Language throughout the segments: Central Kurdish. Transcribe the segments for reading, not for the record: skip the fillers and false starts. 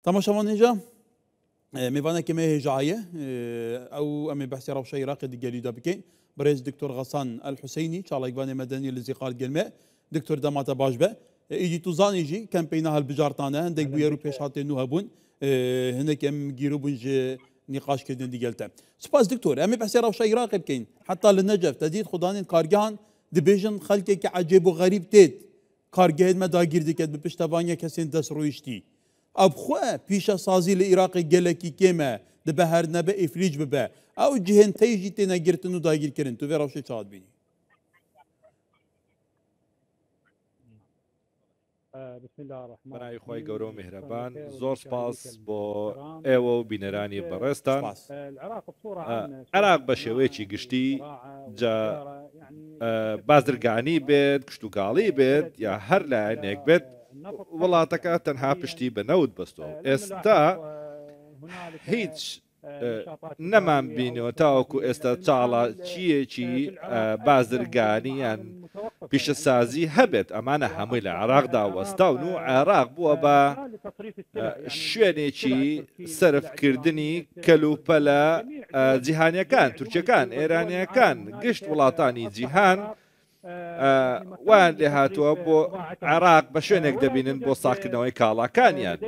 تماشاوان هجا میوانه که هجایه او ام بحث روشه عراقي دقالي دابكين برئيس دكتور غسان الحسيني شاليقوان مدني لزقار قلمه دكتور دماتا باجبه يجي توزان يجي كامبينها البجارتانه هندك بويرو بيشاتي نوهبون هناك ام جيرو بنج نقاش كدن ديالته سباس دكتور ام بحث روشه عراقي بكين حتى للنجف تزيد خدانين كارجان دبيجن خلقك عجيب وغريب تيت كارجهد ما داگیر دکت به پشتوانیا کسین دست رویشتی ابخوا پیش سازی العراقی گلکی کمه ده هر نبه افریج ببه او جهن تیجی تینا گرتن و داگیر کرن تو وراش چاد بینی بسم الله الرحمن برای خوای گەورە و میهرەبان زۆر سپاس بۆ ئێوە و بینەرانی بەڕێستان. عێراق بە شێوەیەکی گشتی بازرگانی بێت کشتوکاڵی بێت یا هەر لایەنێک بێت وڵاتەکە تەنها پشتی بە نەوت بەستەوە. ئێستا هیچ نەمان بینەوە تاوەکو ئێستا چاڵە چیەکی بازرگانیان پیشەسازی هەبێت ئەمانە هەمووی لە عێراقدا وەستاون و عێراق بووە بە شوێنێکی سەرفکردنی کەلوپەلە جیهانیەکان تورکیەکان ئێرانیەکان گشت وڵاتانی جیهان وان لێ هاتووە بۆ عێراق بە شوێنێک دەبینن بۆ ساکردنەوەی کاڵاکانیان.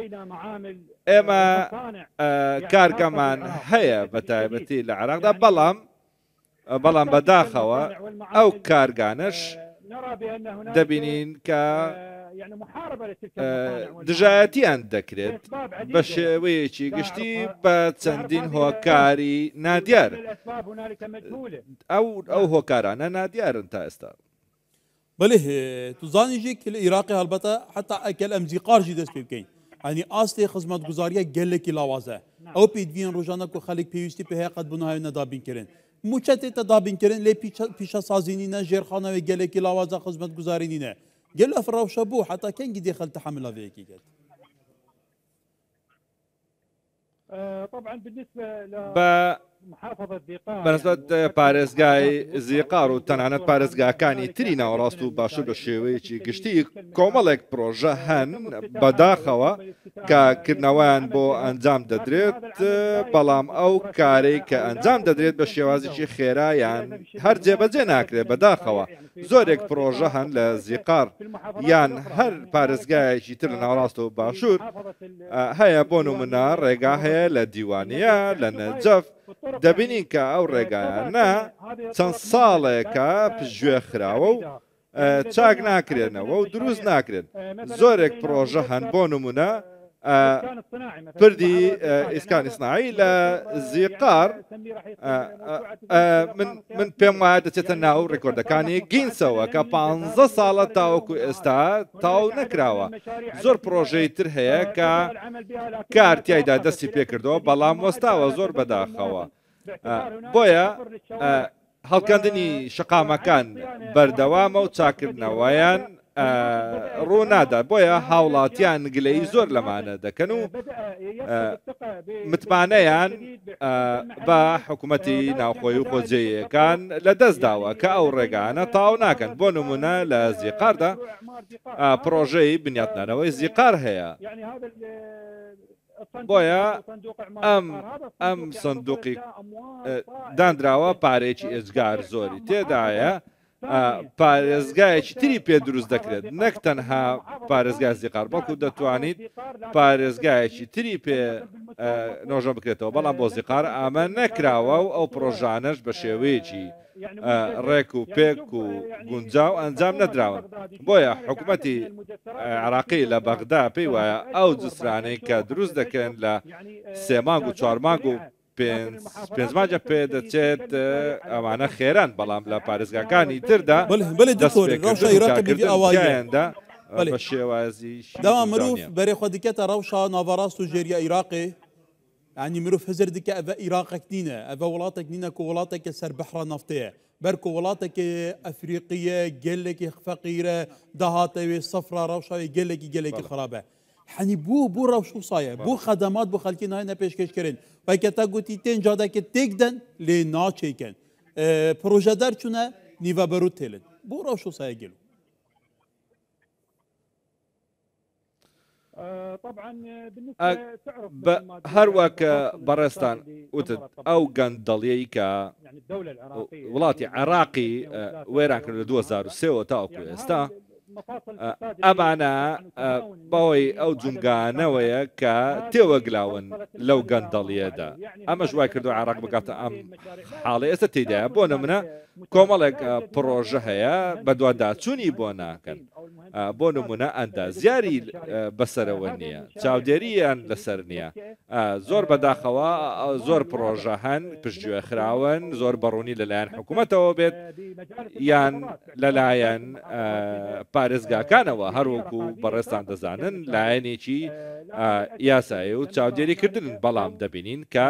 ئێمە کارگەمان هەیە بە تایبەتی لە عێراقدا بەڵام بەداخەوە ئەو کارگانش دەبینین کە دژایەتیان دەکرێت بە شێوەیەکی گشتی بە چەندین هۆکاری نادیار. ئەو هۆکارانە نادیارن تا ئێستا. بله توزانی جی که العراقی البته حتی اکل امزیقار جی دست بکەین يعني اصل خدمت گزاریه گلکی لاوازه او پیدوین روزانه کو خلق پیوستی به حقیقت بنهای ندابین کرن موچت تدابین کرن لی پیشا سازینی نه جرخانه و گلکی لاوازه خدمت گزارینی نه گل افراوش بو حتی کنگی دخل تحمل هذه قد طبعا بالنسبه بەنسبەت پارێزگای زیقار و تەنانەت پارێزگاکانی تری ناوەڕاست و باشوور بە شێوەیەکی گشتی کۆمەڵێک پرۆژە هەن بەداخەوە کە کردنەوەیان بۆ ئەنجام دەدرێت بەڵام ئەو کارەی کە ئەنجام دەدرێت بە شێوازێکی خێرایان هەر جێبەجێ ناکرێت. بەداخەوە زۆرێک پرۆژە هەن لە زیقار یان هەر پارێزگایەکی تر لە ناوەڕاستە و باشوور هەیە بۆ نمونە ڕێگا هەیە لە دیوانیە لە نەجەف دەبینین کە ئەو ڕێگایانە چەند ساڵێکە پشتگوێ خراوە و چاک ناکرێنەوە و دروست ناکرێن. زۆرێک پرۆژە هەن بۆ نمونە پردی ئیسکانی سناایی لە زیقار من پێم وایە دەچێتە ناو ڕێکۆردەکانی گینسەوە کە 15 ساڵە تاوەکو ئێستا تاو نەکراوە. زۆر پرۆژەی تر هەیە کە کارتیایدا دەستی پێکردەوە بەڵام وەستاوە زۆر بەداخەوە. بۆیە هەڵکەندنی شقامەکان بەردەوامە و چاکردنەوەیان ڕوونادا. بۆیە هاوڵاتیان گلەی زۆر لەمانە دەکەن و متمانەیان بە حکوومەتی ناوخۆی و خۆجێیەکان لە دەستداوە کە ئەو ڕێگانە تاو ناکەن. بۆ نمونە لە زیقاردا پرۆژەی بنیاتنانەوەی زیقار هەیە. بۆیە ئەم سندوقی دانراوە پارێکی ئێجگار زۆری تێدایە پارێزگایەکی تری پێ دروست دەکرێت نەک تەنها پارێزگای زیقار بەڵکو دەتوانیت پارێزگایەکی تری پێ نۆژە بکرێتەوە بەڵام بۆ زیقار ئامە نەکراوە و ئەو پرۆژانەش بە شێوەیەکی ڕێک و پێک و گونجاو ئەنجام نەدراون. بۆیە حکوومەتی عێراقی لە بەغدا پێی وایە ئەو جسرانەی کە دروست دەکەن لە 3 مانگ و 4 مانگ و 5 مانگە پێ دەچێت ئەوانە خێران بەڵام لە پارێزگاکانی تردا دەستپێکردندا بە شێوازی داوا مرۆڤ بەرێخوا دکێتە ڕەوشە ناوەڕاست و ژێریە عێراقی يعني مرۆڤ هەزر دکە ئەڤە عێراقێک نینە ئەڤە وڵاتێک نینە کە وڵاتێکە سەربەحرە نەفتەیە بەرکە وڵاتێکی ئەفریقیە گەلێکی فەقیرە داهاتەوێ سەفرە ڕەوشاوی گەلێکی خراپە. حنی بوو ڕەوش و سایە بوو خەدەمات بۆ خەڵکی نایە پێشکەشکردن وایکە تا گوتی تێن جادەکە تێکدەن لێ ناچێکن پرۆژە دەرچوونە نیڤە بەرو تێلن بوو ڕەوش و سایە گەلو طبعا بالنسبه تعرف هەروەک بەڕێستان وتت ئەو گەندەڵیەی کە يعني الدوله العراقيه وڵاتی عراقی وێران کرد لە 2023 تاوەکو ئێستا ئەمانە بەهۆی ئەو جونگانەوەیە کە تێوەگلاون لەو گەندەڵیەدا ئەمەش وای کردو عراق بگاتە ئەم حاڵی ئێستا تێدایە بۆ نمونە کۆمەڵێک پرۆژە هەیە بە دوواداچوونی بۆ ناکەن بۆ نمونە ئەندازیاری بەسەرەوە نییە چاودێریان لەسەر نییە زۆر بەداخەوە زۆر پرۆژە هەن پشتگوێ خراون زۆر بەڕوونی لەلایەن حکوومەتەوە بێت یان لەلایەن پارێزگاکانەوە هەروەکو بەڕێستان دەزانن لایەنێکی یاسایی و چاودێریکردن بەڵام دەبینین کە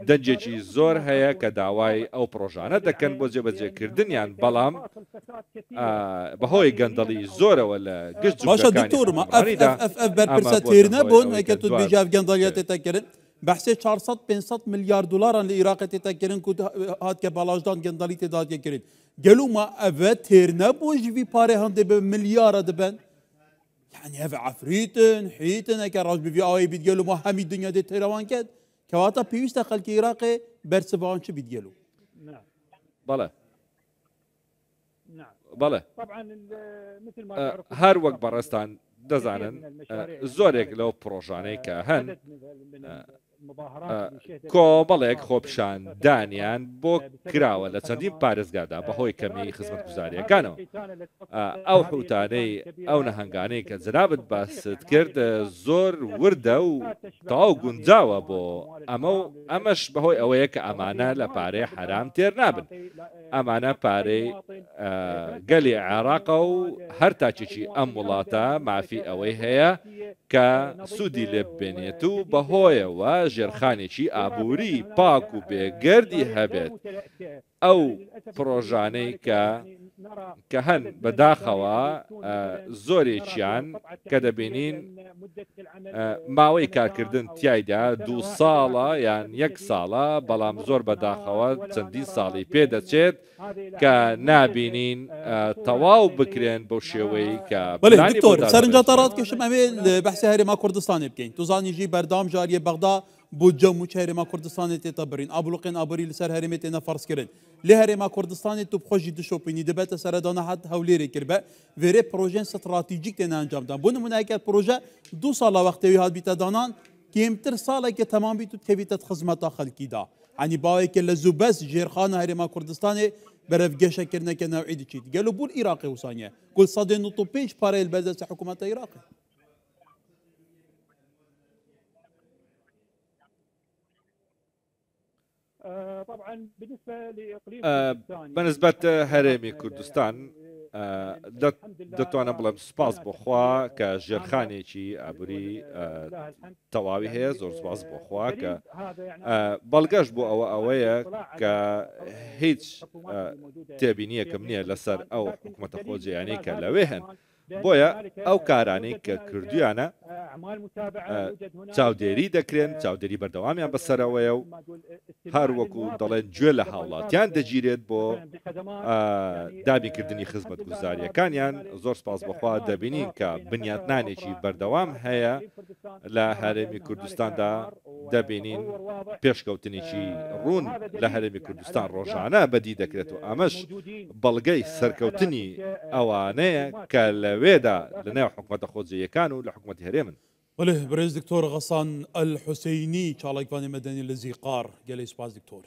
دەنجێکی زۆر هەیە کە داوای ئەو پرۆژانە دەکەن بۆ جێبەجێکردنیان بەڵام بەهۆی گەندەڵی زۆرەوە لە گشت باشە دکتۆرمە ئەف بەرپرسە تێر نەبوون ئەکە تو بێژاف گەندەڵیە تێتەکردن بەحسێ 400-500 میلیارد دلاران لە عێراق تێتەکردن کو هاتکە باڵاژدان گەندەڵی تێدادەکردن گەلومە ئەڤە تێر نەبوو ژوی پارێ هەندێ بە ملیارە دەبن يعني هذا عفريتن حيتن هكا راج بفي اوي بيتقالوا ما حمي الدنيا دي تيروان كاد كواتا بيوستا خلق عراقي برسبان شو بيتقالوا نعم بلى نعم بلى طبعا مثل ما تعرف هر وقت برستان دەزانن زۆرێک لەو پرۆژانەی کە هەن کۆمەڵێک خۆپیشاندانیان بۆ کراوە لە چەندین پارێزگادا بەهۆی کەمی خزمەتگوزاریەکانەوە ئەو حوتانەی ئەو نەهنگانەی کە جنابت باست کرد زۆر وردە و تەواو گونجاوە بۆ ئەمەش بەهۆی ئەوەیە کە ئەمانە لە پارەی حرام تێر نابن ئەمانە پارەی گەلی عێراقە و هەر تاچێکی ئەم وڵاتە مافی ئەوەی هەیە کە سوودی لێ ببێنێت و بەهۆیەوە ژێرخانێکی ئابووری پاک و بێگەردی هەبێت ئەو پرۆژانەی کە هەن بەداخەوە زۆرێکیان کە دەبینین ماوەی کارکردن تایدا 2 ساڵە یان 1 ساڵە بەڵام زۆر بەداخەوە چەندین ساڵی پێدەچێت کە نابینین تەواو بکرێن بەو شێوەیەی کە دکتۆر سەرنجە تەڕات کەشم ئەوێ بەحسی هەرێما کوردستانی بکەین توزانیژی بەردام جاریە بەغدا بۆ جەم و هەرێما کوردستانی تێتە برین ئابلوقێن ئابووری لەسەر هەرێمێ تێنە فەرزکردن لێ هەرێما کوردستانی تو بخۆشی دشۆپینی دەبێتە سەردانە هەت هەولێری کرد بە وێرێ پرۆژێن ستراتیجیک تێنە ئەنجامدان بۆ نمونایەکە پرۆژە 2 ساڵە وەختەوی هات بیتە دانان کێمتر ساڵێکە تەمام بیت و تێبیتە خزمەتە خەڵکیدا عنی باوێکە لە زوو بەس ژێرخانە هەرێما کوردستانی بەرەف گەشەکردنەکە ناوعی دچیت گەلو بوون عێراقی وسانیە گول 195 پارەی بەردەستە حکوومەتە عێراقی طبعا بالنسبه لاقليم بەنسبەت هەرێمی کوردستان دەتوانم بڵێم سوپاس بۆخوا کە ژێرخانێکی ئابووری تەواوی هەیە زۆر سوپاس بۆخوا کە بەڵگەش بۆ ئەوەیە کە هیچ تێبینیەکەم نییە لەسەر ئەو حکوومەتە خۆجییانەی کە لەوێ هەن بۆیە ئەو کارانەی کە کردویانە چاودێری دەکرێن چاودێری بەردەوامیان بەسەرەوەیە و هەروەکو دەڵێن گوێ لە هاوڵاتیان دەگیرێت بۆ دابینکردنی خزمەتگوزاریەکانیان زۆر سپاس بەخوا دەبینین کە بنیاتنانێکی بەردەوام هەیە لە هەرێمی کوردستاندا دەبینین پێشکەوتنێکی ڕوون لە هەرێمی کوردستان ڕۆژانە بەدی دەکرێت و ئەمەش بەڵگەی سەرکەوتنی ئەوانەیە کە لەوێدا لە نێو حکوومەتە خۆجییەکان و لە حکوومەتی هەرێمن بله برز دکتۆر غەسان الحوسەینی چاڵێکوانی مەدەنی لە زیقار گەلەی سپاس دکتۆر